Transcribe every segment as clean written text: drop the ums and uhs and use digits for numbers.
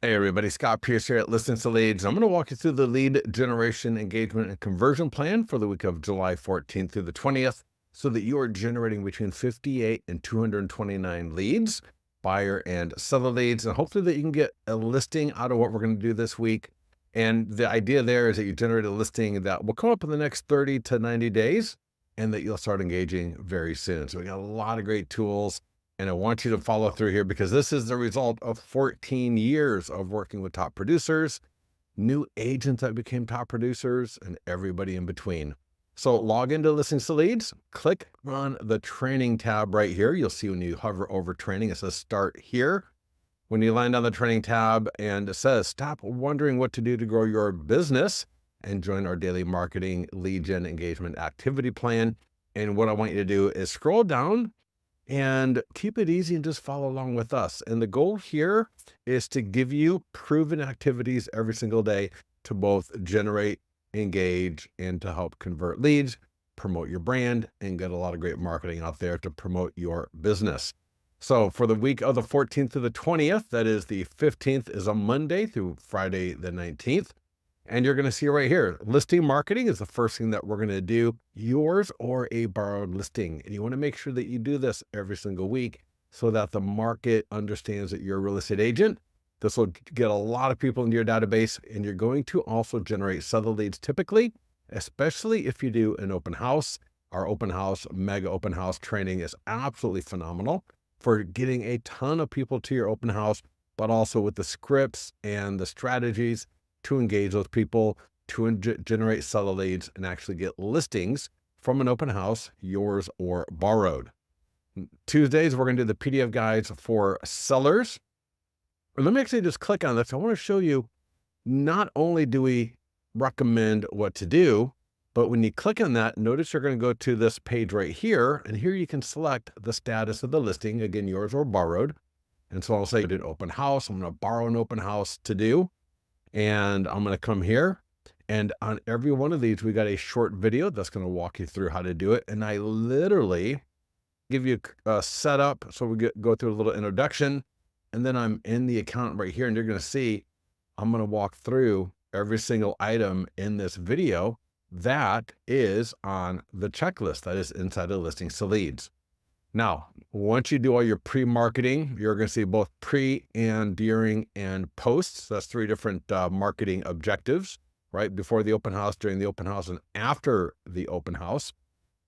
Hey everybody, Scott Pierce here at Listings to Leads. I'm going to walk you through the lead generation, engagement, and conversion plan for the week of July 14th through the 20th so that you are generating between 58 and 229 leads, buyer and seller leads, and hopefully that you can get a listing out of what we're going to do this week. And the idea there is that you generate a listing that will come up in the next 30 to 90 days and that you'll start engaging very soon. So we got a lot of great tools. And I want you to follow through here because this is the result of 14 years of working with top producers, new agents that became top producers, and everybody in between. So log into Listings to Leads, click on the training tab right here. You'll see when you hover over training, it says start here. When you land on the training tab and it says stop wondering what to do to grow your business and join our daily marketing lead gen engagement activity plan. And what I want you to do is scroll down and keep it easy and just follow along with us. And the goal here is to give you proven activities every single day to both generate, engage, and to help convert leads, promote your brand, and get a lot of great marketing out there to promote your business. So for the week of the 14th to the 20th, that is the 15th is a Monday through Friday the 19th. And you're going to see right here, listing marketing is the first thing that we're going to do, yours or a borrowed listing. And you want to make sure that you do this every single week so that the market understands that you're a real estate agent. This will get a lot of people into your database, and you're going to also generate seller leads typically, especially if you do an open house. Our open house, mega open house training is absolutely phenomenal for getting a ton of people to your open house, but also with the scripts and the strategies to engage those people, to generate seller leads, and actually get listings from an open house, yours or borrowed. Tuesdays, we're going to do the PDF guides for sellers. Let me actually just click on this. I want to show you, not only do we recommend what to do, but when you click on that, notice you're going to go to this page right here, and here you can select the status of the listing, again, yours or borrowed. And so I'll say I did open house. I'm going to borrow an open house to do. And I'm going to come here, and on every one of these, we got a short video that's going to walk you through how to do it. And I literally give you a setup. So we go through a little introduction, and then I'm in the account right here, and you're going to see, I'm going to walk through every single item in this video that is on the checklist that is inside of Listings to Leads. Now, once you do all your pre-marketing, you're going to see both pre and during and posts. That's three different marketing objectives, right? Before the open house, during the open house, and after the open house.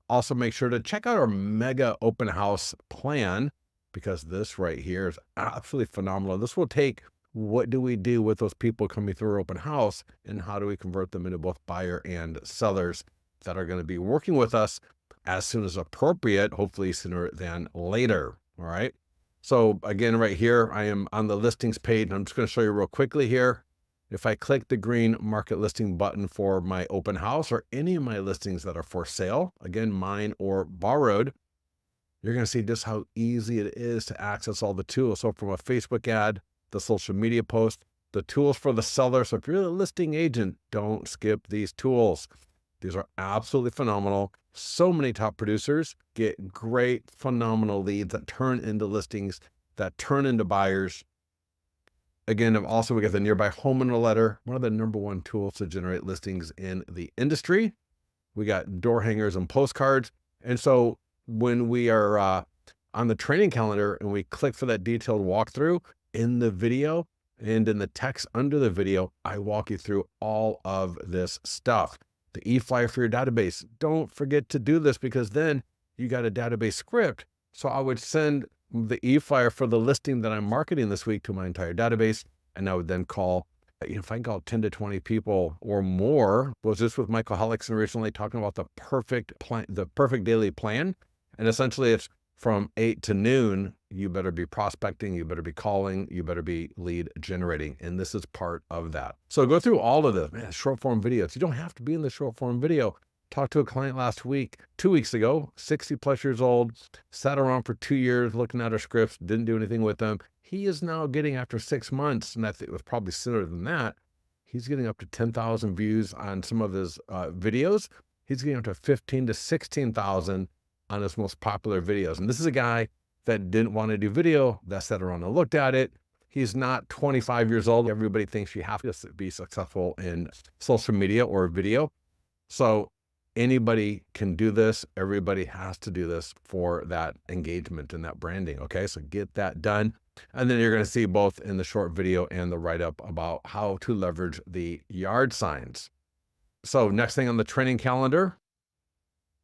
Also, make sure to check out our mega open house plan, because this right here is absolutely phenomenal. This will take what do we do with those people coming through our open house, and how do we convert them into both buyer and sellers that are going to be working with us as soon as appropriate, hopefully sooner than later. All right. So again, right here, I am on the listings page. I'm just going to show you real quickly here. If I click the green market listing button for my open house or any of my listings that are for sale, again, mine or borrowed, you're going to see just how easy it is to access all the tools. So from a Facebook ad, the social media post, the tools for the seller. So if you're a listing agent, don't skip these tools. These are absolutely phenomenal. So many top producers get great, phenomenal leads that turn into listings, that turn into buyers. Again, also we got the nearby home in a letter, one of the #1 tools to generate listings in the industry. We got door hangers and postcards. And so when we are on the training calendar and we click for that detailed walkthrough in the video and in the text under the video, I walk you through all of this stuff. The e-flyer for your database. Don't forget to do this, because then you got a database script. So I would send the e-flyer for the listing that I'm marketing this week to my entire database. And I would then call, if I can call 10 to 20 people or more, was this with Michael Hellickson recently talking about the perfect plan, the perfect daily plan. And essentially it's from 8 to noon, you better be prospecting, you better be calling, you better be lead generating. And this is part of that. So go through all of this, man, short form videos. You don't have to be in the short form video. Talked to a client last week, 2 weeks ago, 60 plus years old, sat around for 2 years looking at our scripts, didn't do anything with them. He is now getting, after 6 months, and I think it was probably sooner than that, he's getting up to 10,000 views on some of his videos. He's getting up to 15 to 16,000 on his most popular videos. And this is a guy that didn't want to do video, that sat around and looked at it. He's not 25 years old. Everybody thinks you have to be successful in social media or video. So anybody can do this. Everybody has to do this for that engagement and that branding. Okay, so get that done. And then you're going to see both in the short video and the write-up about how to leverage the yard signs. So next thing on the training calendar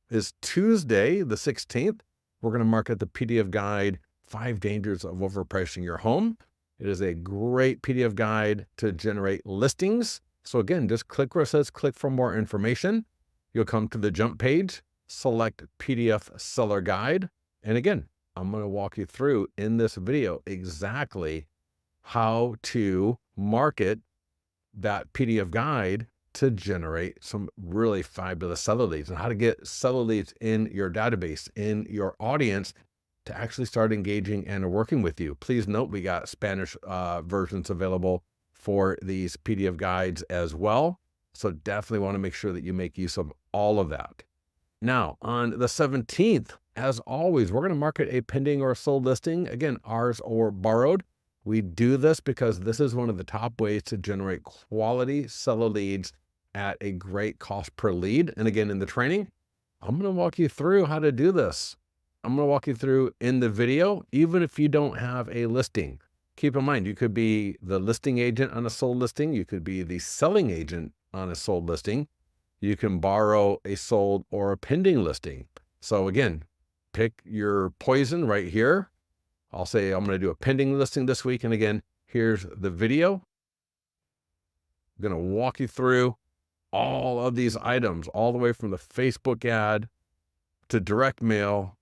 is Tuesday, the 16th. We're going to market the PDF guide, 5 Dangers of Overpricing Your Home. It is a great PDF guide to generate listings. So again, just click where it says click for more information. You'll come to the jump page, select PDF seller guide. And again, I'm going to walk you through in this video exactly how to market that PDF guide to generate some really fabulous seller leads, and how to get seller leads in your database, in your audience, to actually start engaging and working with you. Please note, we got Spanish versions available for these PDF guides as well. So definitely want to make sure that you make use of all of that. Now, on the 17th, as always, we're going to market a pending or sold listing, again, ours or borrowed. We do this because this is one of the top ways to generate quality seller leads at a great cost per lead. And again, in the training, I'm going to walk you through how to do this. I'm going to walk you through in the video, even if you don't have a listing. Keep in mind, you could be the listing agent on a sold listing. You could be the selling agent on a sold listing. You can borrow a sold or a pending listing. So again, pick your poison right here. I'll say I'm going to do a pending listing this week. And again, here's the video. I'm going to walk you through all of these items, all the way from the Facebook ad to direct mail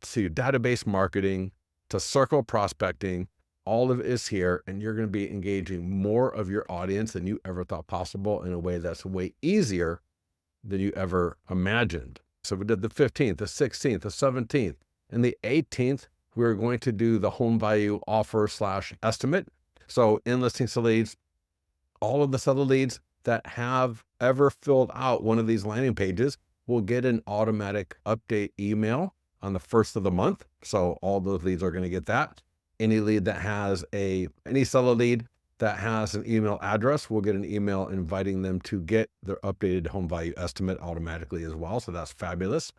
to database marketing to circle prospecting. All of it is here, and you're going to be engaging more of your audience than you ever thought possible in a way that's way easier than you ever imagined. So we did the 15th, the 16th, the 17th, and the 18th. We're going to do the home value offer / estimate. So in listing seller leads, all of the seller leads that have ever filled out one of these landing pages will get an automatic update email on the 1st of the month. So all those leads are going to get that. Any lead that has any seller lead that has an email address will get an email inviting them to get their updated home value estimate automatically as well. So that's fabulous.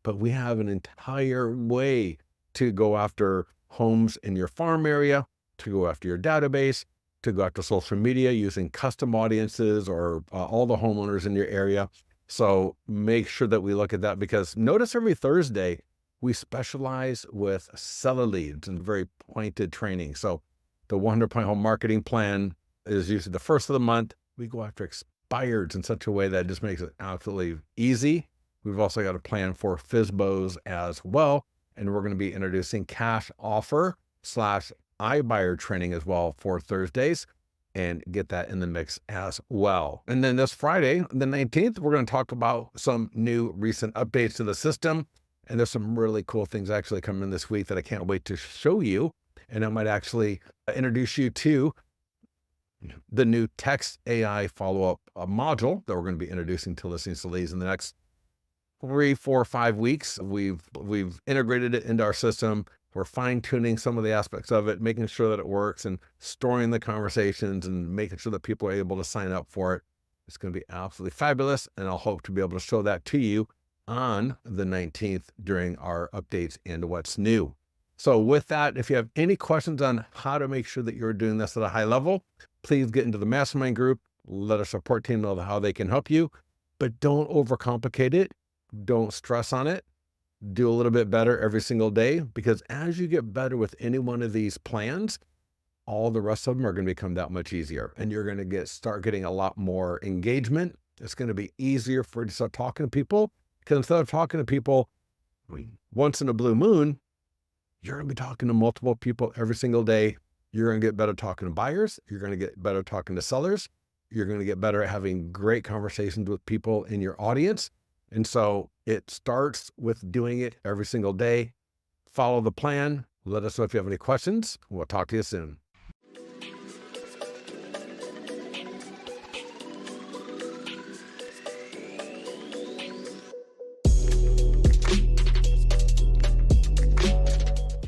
But we have an entire way to go after homes in your farm area, to go after your database, to go after social media using custom audiences or all the homeowners in your area. So make sure that we look at that, because notice every Thursday, we specialize with seller leads and very pointed training. So the 100-point home marketing plan is usually the 1st of the month. We go after expireds in such a way that just makes it absolutely easy. We've also got a plan for FSBOs as well. And we're going to be introducing cash offer / iBuyer training as well for Thursdays, and get that in the mix as well. And then this Friday, the 19th, we're going to talk about some new recent updates to the system. And there's some really cool things actually coming this week that I can't wait to show you. And I might actually introduce you to the new text AI follow-up module that we're going to be introducing to listing seller leads in the next 3, 4, 5 weeks. We've integrated it into our system. We're fine-tuning some of the aspects of it, making sure that it works, and storing the conversations and making sure that people are able to sign up for it. It's going to be absolutely fabulous, and I'll hope to be able to show that to you on the 19th during our updates and what's new. So with that, if you have any questions on how to make sure that you're doing this at a high level, please get into the mastermind group. Let our support team know how they can help you, but don't overcomplicate it. Don't stress on it. Do a little bit better every single day, because as you get better with any one of these plans, all the rest of them are going to become that much easier, and you're going to start getting a lot more engagement. It's going to be easier for you to start talking to people, because instead of talking to people once in a blue moon, you're going to be talking to multiple people every single day. You're going to get better talking to buyers. You're going to get better talking to sellers. You're going to get better at having great conversations with people in your audience. And so it starts with doing it every single day. Follow the plan. Let us know if you have any questions. We'll talk to you soon.